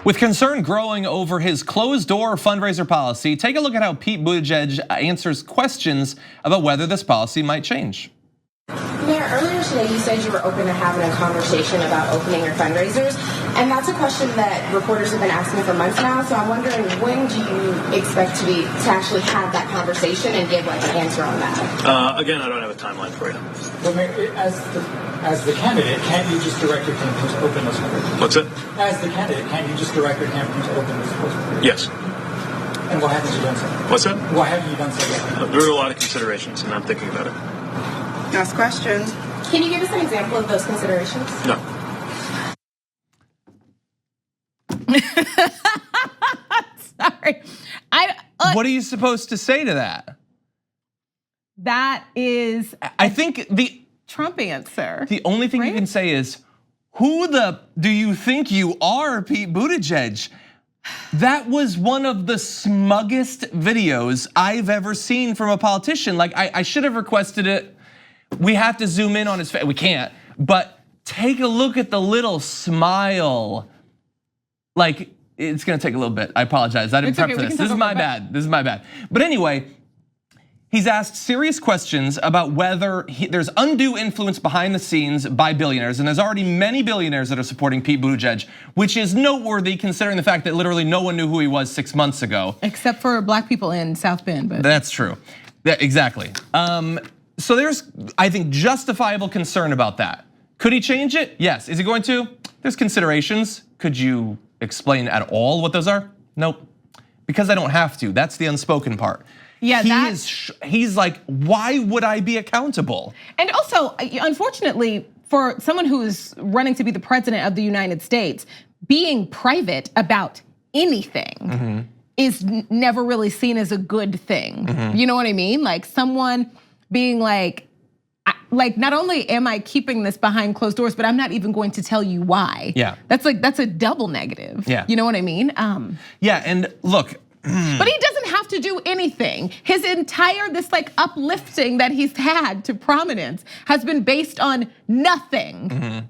With concern growing over his closed-door fundraiser policy, take a look at how Pete Buttigieg answers questions about whether this policy might change. Mayor, earlier today you said you were open to having a conversation about opening your fundraisers, and that's a question that reporters have been asking for months now, so I'm wondering, when do you expect to actually have that conversation and give an answer on that? Again, I don't have a timeline for you. Well, Mayor, as the candidate, can't you just direct your campaign to open those fundraisers? What's it? As the candidate, can't you just direct your campaign to open those fundraisers? Yes. And why haven't you done so? What's that? Why haven't you done so yet? There are a lot of considerations, and I'm thinking about it. Next question. Can you give us an example of those considerations? No. Sorry. What are you supposed to say to that? That is, I think the Trump answer. The only thing you can say is, who do you think you are, Pete Buttigieg? That was one of the smuggest videos I've ever seen from a politician. Like, I should have requested it. We have to zoom in on his face. We can't, but take a look at the little smile. Like, it's gonna take a little bit. I apologize, I didn't prep for this. This is my bad, this is my bad. But anyway, he's asked serious questions about whether there's undue influence behind the scenes by billionaires, and there's already many billionaires that are supporting Pete Buttigieg, which is noteworthy considering the fact that literally no one knew who he was 6 months ago. Except for black people in South Bend, but. That's true, yeah, exactly. So there's, I think, justifiable concern about that. Could he change it? Yes. Is he going to? There's considerations. Could you explain at all what those are? Nope, because I don't have to. That's the unspoken part. Yeah, he's like, why would I be accountable? And also, unfortunately, for someone who is running to be the president of the United States, being private about anything is never really seen as a good thing. You know what I mean? Like someone being like, not only am I keeping this behind closed doors, but I'm not even going to tell you why. Yeah. That's a double negative. Yeah. You know what I mean? Yeah, and look. But he doesn't have to do anything. His entire, this uplifting that he's had to prominence has been based on nothing.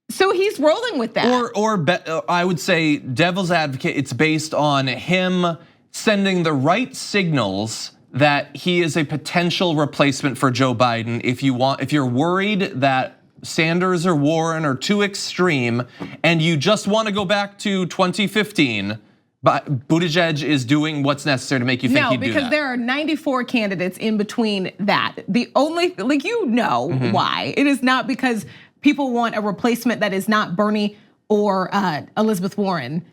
So he's rolling with that. Or I would say, devil's advocate, it's based on him sending the right signals that he is a potential replacement for Joe Biden. If you're worried that Sanders or Warren are too extreme and you just want to go back to 2015, but Buttigieg is doing what's necessary to make you think he'd do that. No, because there are 94 candidates in between that. The only, why. It is not because people want a replacement that is not Bernie or Elizabeth Warren,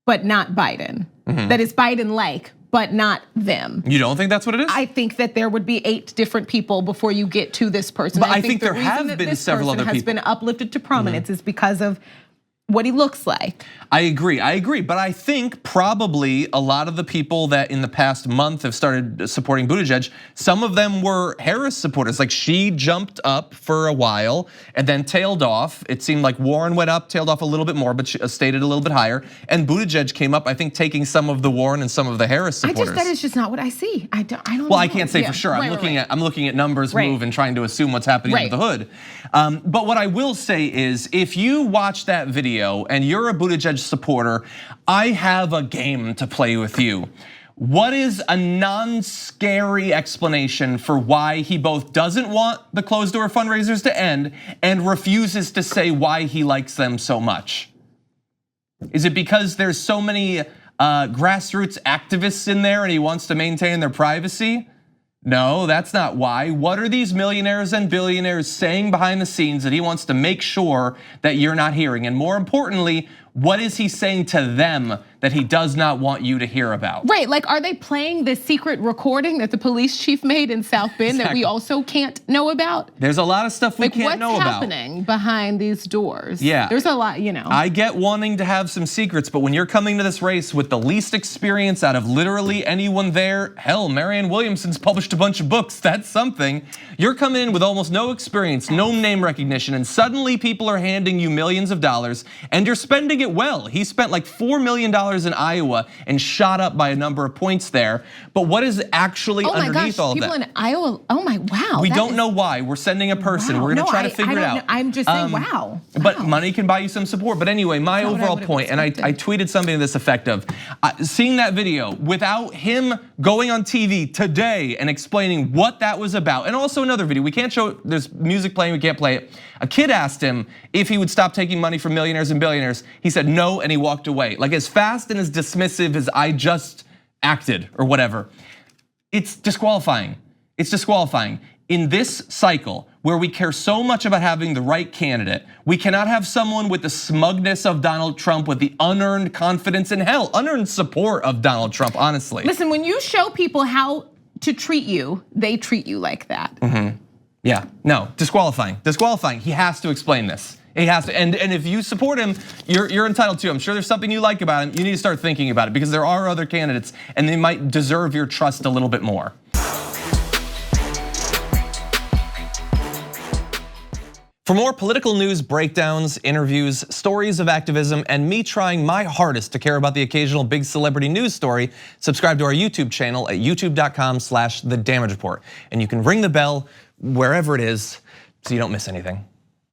but not Biden. That is Biden-like, but not them. You don't think that's what it is? I think that there would be 8 different people before you get to this person. But I think there have been several other people. Has been uplifted to prominence is because of what he looks like. I agree, but I think probably a lot of the people that in the past month have started supporting Buttigieg, some of them were Harris supporters. Like she jumped up for a while and then tailed off. It seemed like Warren went up, tailed off a little bit more, but she stayed a little bit higher. And Buttigieg came up, I think, taking some of the Warren and some of the Harris supporters. That is just not what I see. I don't know. Well, I can't say for sure. I'm looking at numbers move and trying to assume what's happening under the hood. But what I will say is, if you watch that video and you're a Buttigieg supporter, I have a game to play with you. What is a non-scary explanation for why he both doesn't want the closed door fundraisers to end and refuses to say why he likes them so much? Is it because there's so many grassroots activists in there and he wants to maintain their privacy? No, that's not why. What are these millionaires and billionaires saying behind the scenes that he wants to make sure that you're not hearing? And more importantly, what is he saying to them that he does not want you to hear about? Right, like are they playing the secret recording that the police chief made in South Bend that we also can't know about? There's a lot of stuff we can't know about. What's happening behind these doors? Yeah. There's a lot, I get wanting to have some secrets, but when you're coming to this race with the least experience out of literally anyone there, hell, Marianne Williamson's published a bunch of books, that's something. You're coming in with almost no experience, no name recognition, and suddenly people are handing you millions of dollars and you're spending doing it well. He spent like $4 million in Iowa and shot up by a number of points there. But what is actually underneath all of that? People in Iowa, oh my, wow. We don't know why. We're sending a person. Wow. We're gonna No, try to figure it out. I'm just saying, wow. But money can buy you some support. But anyway, my overall point, and I tweeted something to this effect of, seeing that video without him going on TV today and explaining what that was about. And also another video, we can't show, there's music playing, we can't play it. A kid asked him if he would stop taking money from millionaires and billionaires. He said no, and he walked away. Like as fast and as dismissive as I just acted or whatever. It's disqualifying. It's disqualifying. In this cycle, where we care so much about having the right candidate, we cannot have someone with the smugness of Donald Trump, with the unearned confidence and hell, unearned support of Donald Trump, honestly. Listen, when you show people how to treat you, they treat you like that. Yeah, no, disqualifying, disqualifying. He has to explain this. He has to, and if you support him, you're entitled to. I'm sure there's something you like about him. You need to start thinking about it because there are other candidates and they might deserve your trust a little bit more. For more political news breakdowns, interviews, stories of activism, and me trying my hardest to care about the occasional big celebrity news story, subscribe to our YouTube channel at youtube.com/thedamagereport. And you can ring the bell wherever it is so you don't miss anything.